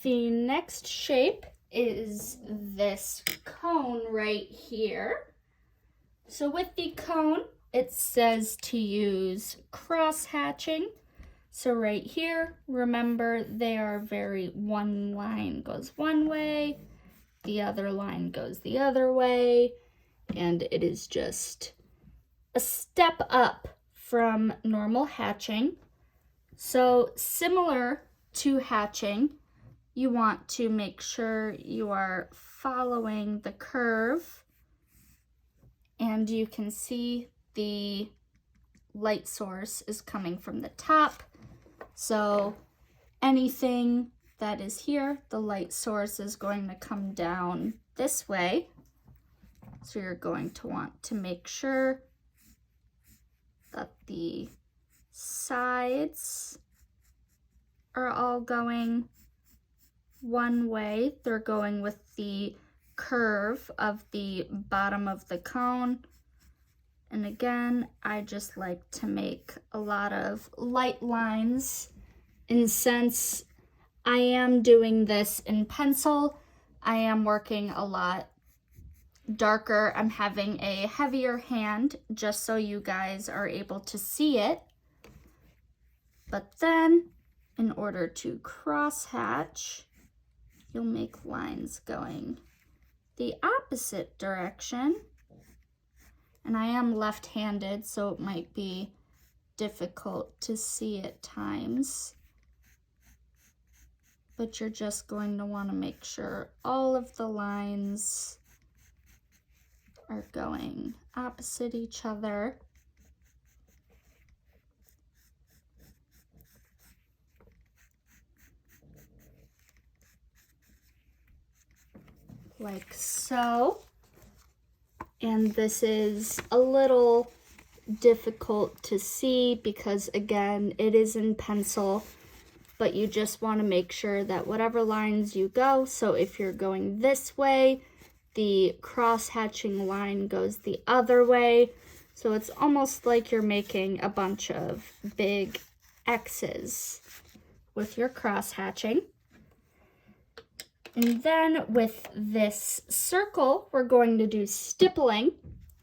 The next shape is this cone right here. So with the cone, it says to use cross hatching. So right here, remember they are one line goes one way, the other line goes the other way, and it is just a step up from normal hatching. So similar to hatching, you want to make sure you are following the curve, and you can see the light source is coming from the top. So anything that is here, the light source is going to come down this way. So you're going to want to make sure that the sides are all going one way. They're going with the curve of the bottom of the cone. And again, I just like to make a lot of light lines. And since I am doing this in pencil, I am working a lot darker. I'm having a heavier hand just so you guys are able to see it. But then, in order to cross hatch, you'll make lines going the opposite direction. And I am left-handed, so it might be difficult to see at times. But you're just going to want to make sure all of the lines are going opposite each other. Like so. And this is a little difficult to see because, again, it is in pencil, but you just want to make sure that whatever lines you go, so if you're going this way, the cross-hatching line goes the other way. So it's almost like you're making a bunch of big X's with your cross-hatching. And then with this circle, we're going to do stippling.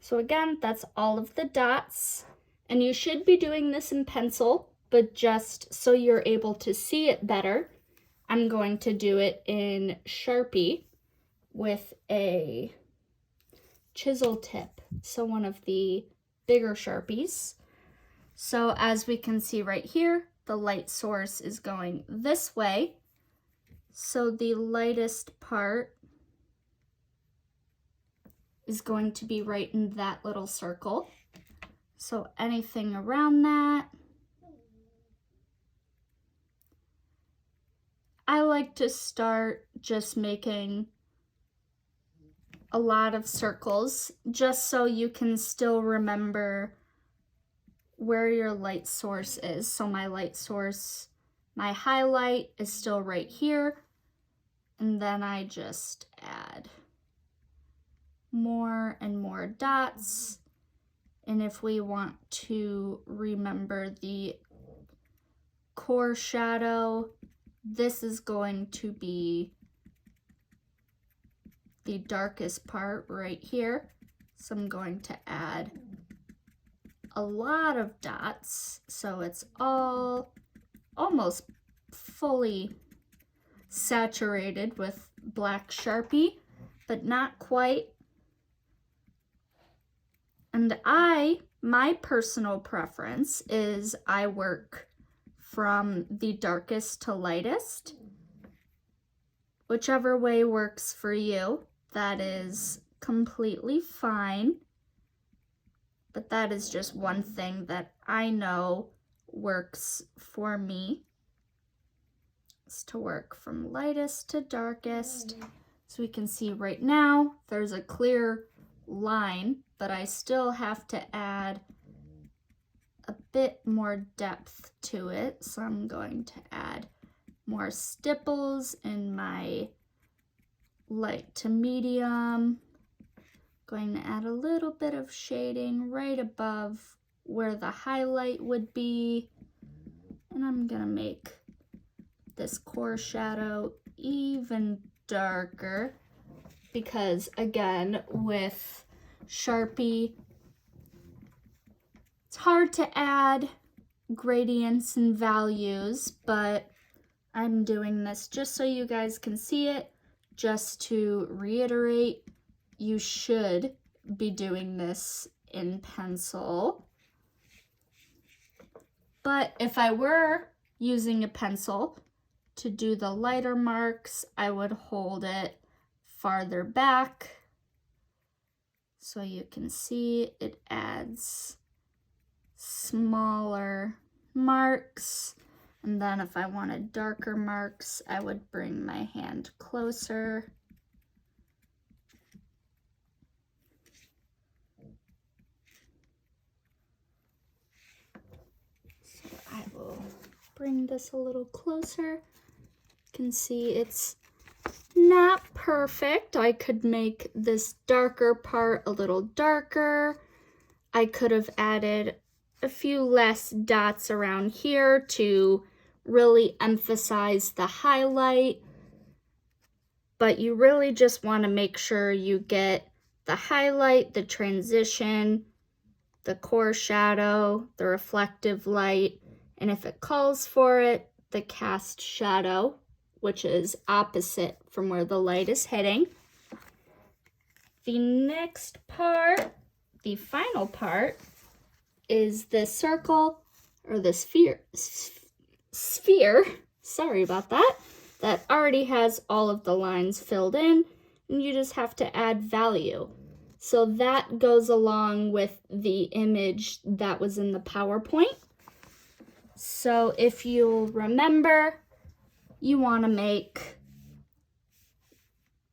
So again, that's all of the dots. And you should be doing this in pencil, but just so you're able to see it better, I'm going to do it in Sharpie with a chisel tip. So one of the bigger Sharpies. So as we can see right here, the light source is going this way. So the lightest part is going to be right in that little circle. So anything around that. I like to start just making a lot of circles just so you can still remember where your light source is. So my light source, my highlight is still right here. And then I just add more and more dots. And if we want to remember the core shadow, this is going to be the darkest part right here. So I'm going to add a lot of dots so it's all almost fully saturated with black Sharpie, but not quite. And my personal preference is I work from the darkest to lightest. Whichever way works for you, that is completely fine. But that is just one thing that I know works for me. Is to work from lightest to darkest. So we can see right now there's a clear line, but I still have to add a bit more depth to it. So I'm going to add more stipples in my light to medium. Going to add a little bit of shading right above where the highlight would be. And I'm going to make this core shadow even darker because, again, with Sharpie, it's hard to add gradients and values, but I'm doing this just so you guys can see it. Just to reiterate, you should be doing this in pencil. But if I were using a pencil to do the lighter marks, I would hold it farther back so you can see it adds smaller marks. And then if I wanted darker marks, I would bring my hand closer. So I will bring this a little closer. You can see it's not perfect. I could make this darker part a little darker. I could have added a few less dots around here to really emphasize the highlight, but you really just want to make sure you get the highlight, the transition, the core shadow, the reflective light, and if it calls for it, the cast shadow, which is opposite from where the light is hitting. The next part, the final part, is this circle, or the sphere, sorry about that already has all of the lines filled in, and you just have to add value. So that goes along with the image that was in the PowerPoint. So if you'll remember, you want to make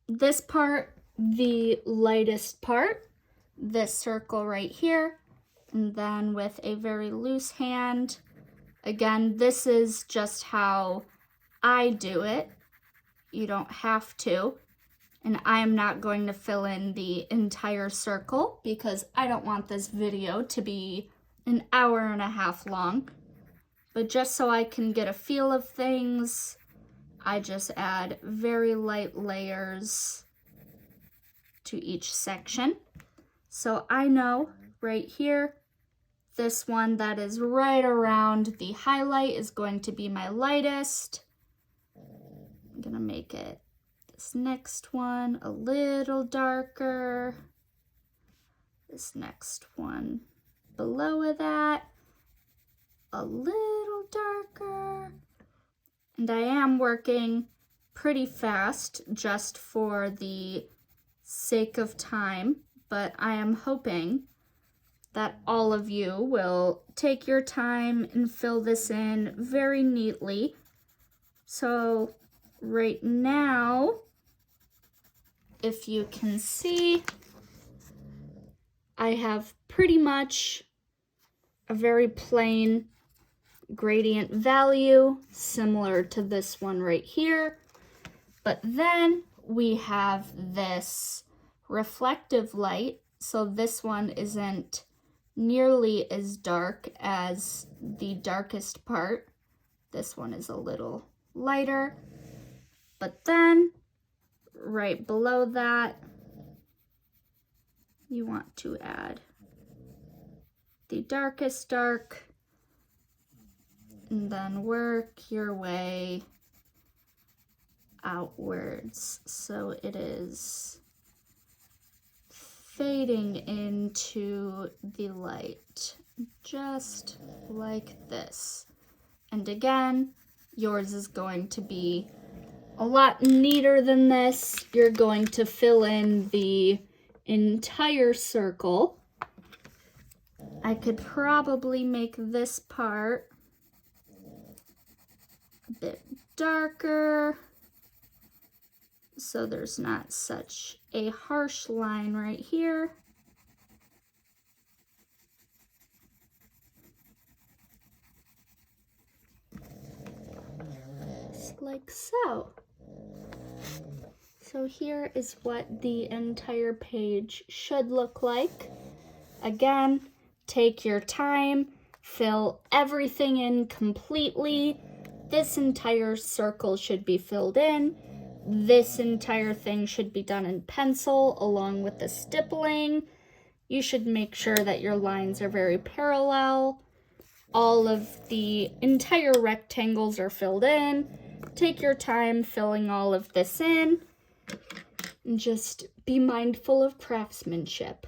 this part the lightest part, this circle right here, and then with a very loose hand, again, this is just how I do it. You don't have to. And I am not going to fill in the entire circle because I don't want this video to be an hour and a half long. But just so I can get a feel of things, I just add very light layers to each section. So I know right here, this one that is right around the highlight is going to be my lightest. I'm gonna make it this next one a little darker. This next one below that, a little darker. And I am working pretty fast just for the sake of time, but I am hoping that all of you will take your time and fill this in very neatly. So right now, if you can see, I have pretty much a very plain gradient value, similar to this one right here. But then we have this reflective light. So this one isn't nearly as dark as the darkest part. This one is a little lighter. But then right below that, you want to add the darkest dark, and then work your way outwards so it is fading into the light, just like this. And again, yours is going to be a lot neater than this. You're going to fill in the entire circle. I could probably make this part a bit darker so there's not such a harsh line right here. Just like so. So here is what the entire page should look like. Again, take your time, fill everything in completely. This entire circle should be filled in. This entire thing should be done in pencil along with the stippling. You should make sure that your lines are very parallel. All of the entire rectangles are filled in. Take your time filling all of this in. And just be mindful of craftsmanship.